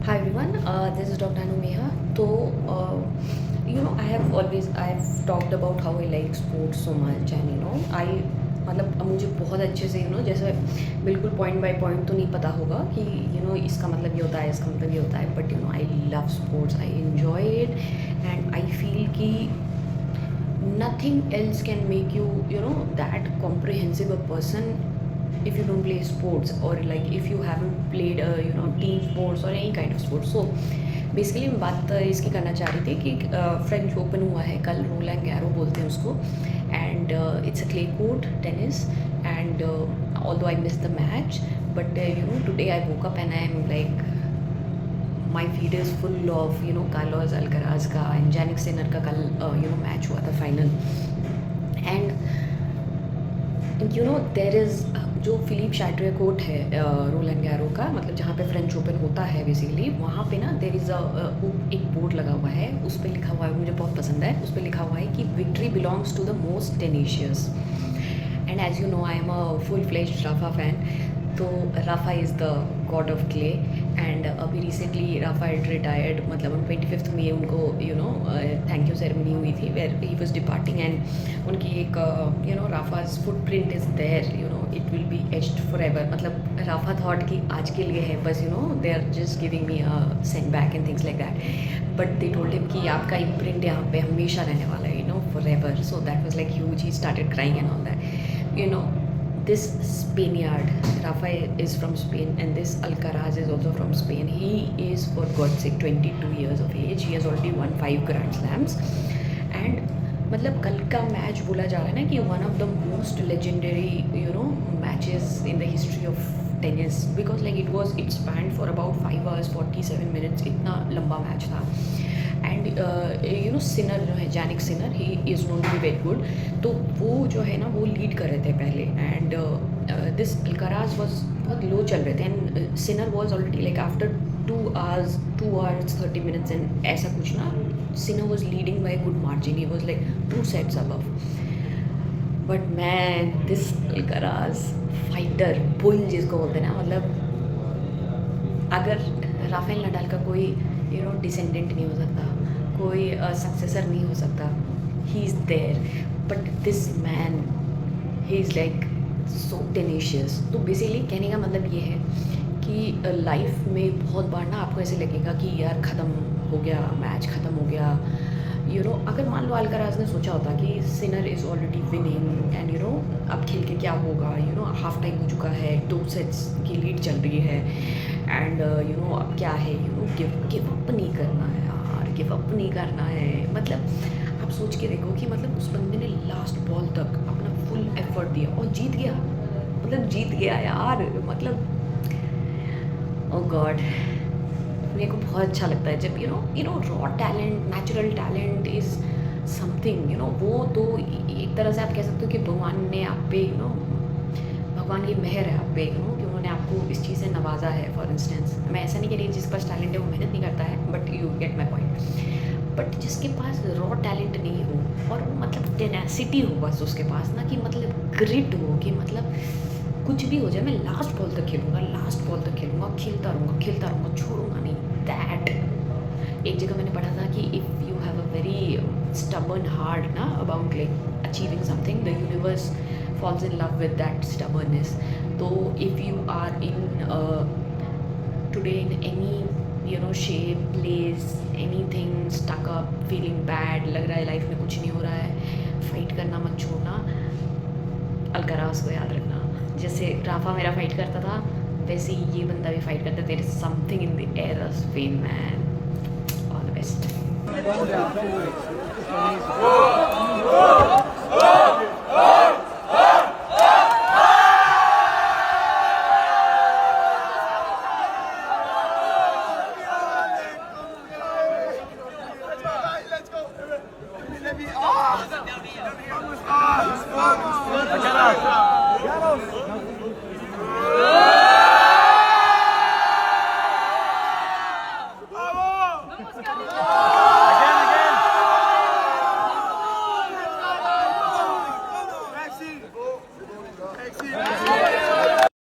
Hi everyone, this is Dr. Anu Meha. So, I've talked about how I like sports so much, and मतलब अब मुझे बहुत अच्छे से जैसे बिल्कुल पॉइंट बाय पॉइंट तो नहीं पता होगा कि इसका मतलब ये होता है, इसका मतलब ये होता है, but I love sports, I enjoy it and I feel कि nothing else can make you that comprehensive a person if you don't play sports, or like if you haven't played a team sports or any kind of sports. So basically मैं बात इसकी करना चाह रही थी कि French open हुआ है कल, रोलैंड गैरो बोलते हैं उसको, and it's a clay court tennis, and although I miss the match, but today I woke up and I am like my feed is full of Carlos Alcaraz का and Jannik Sinner का कल match हुआ था final, and there is जो Philip शैट्रे court है Rowland Gairo का, मतलब जहाँ पे फ्रेंच ओपन होता है बेसिकली, वहाँ पे ना देर इज़ एक बोर्ड लगा हुआ है, उस पर लिखा हुआ है, मुझे बहुत पसंद है, उस पर लिखा हुआ है कि victory belongs to the most tenacious, and as you know I am a full fledged Rafa fan. तो Rafa is the god of clay, and अभी रिसेंटली राफा एड रिटायर्ड, मतलब on 25th में उनको थैंक यू सेरेमनी हुई थी where he was departing, and उनकी एक Rafa's footprint is there, it will be etched for ever. मतलब राफा थॉट कि आज के लिए है बस, they are just giving me a send back and things like that, but they told him कि आपका इम्प्रिंट यहाँ पे हमेशा रहने वाला है, for ever. So that was like huge, he started crying and all that. This Spaniard, Rafa is from Spain, and this Alcaraz is also from Spain. He is, for God's sake, 22 years of age. He has already won 5 Grand Slams. And मतलब कल का match बोला जा रहा है ना कि one of the most legendary matches in the history of tennis, because like it spend for about 5 hours 47 minutes, इतना लंबा मैच था. एंड सिनर जो है, Jannik Sinner, he is known to be very good, तो वो जो है ना वो लीड कर रहे थे पहले, एंड दिस अल्काराज वॉज बहुत लो चल रहे थे, and Sinner was already like after 2 hours 30 minutes and ऐसा कुछ ना, Sinner was leading by good margin, he was like 2 sets above. But man, this Alcaraz fighter bull जिसको बोलते हैं ना, मतलब अगर राफेल नडाल का कोई डिसेंडेंट नहीं हो सकता, कोई सक्सेसर नहीं हो सकता, he is there, but this man, he is like so tenacious. तो बेसिकली कहने का मतलब ये है कि लाइफ में बहुत बार ना आपको ऐसे लगेगा कि यार ख़त्म हो गया, मैच ख़त्म हो गया, अगर मान लो अल्काराज ने सोचा होता कि Sinner is already winning and अब खेल के क्या होगा, हाफ टाइम हो चुका है, 2 sets की लीड चल रही है, एंड अब क्या है, गिव अप नहीं करना है यार, गिव अप नहीं करना है. मतलब आप सोच के देखो कि मतलब उस बंदे ने लास्ट बॉल तक अपना फुल एफर्ट दिया और जीत गया, मतलब जीत गया यार. मतलब ओ गॉड, मेरे को बहुत अच्छा लगता है जब raw talent, natural talent is something, वो तो एक तरह से आप कह सकते हो कि भगवान ने आप पे भगवान की मेहर है आप पे, कि उन्होंने आपको इस चीज़ से नवाजा है. फॉर इंस्टेंस, मैं ऐसा नहीं कह रही जिसके पास टैलेंट है वो मेहनत नहीं करता है, but you get my point. But जिसके पास रॉ टैलेंट नहीं हो और वो मतलब टेनेसिटी हो बस उसके पास ना, कि मतलब ग्रिट हो, कि मतलब कुछ भी हो जाए मैं लास्ट बॉल तक खेलूँगा, लास्ट बॉल तक खेलूँगा, खेलता रहूँगा, छोड़ूंगा नहीं. दैट एक जगह मैंने पढ़ा था कि if you have a very stubborn heart ना about like achieving something, the universe falls in love with that stubbornness. So if you are in today in any shape, place, anything, stuck up, feeling bad, लग रहा है life में कुछ नहीं हो रहा है, फाइट करना मत छोड़ना, अल्काराज को याद रखना. जैसे राफा मेरा फाइट करता था, वैसे ही ये बंदा भी फाइट करता है. There is something in the air of Spain man. All the best.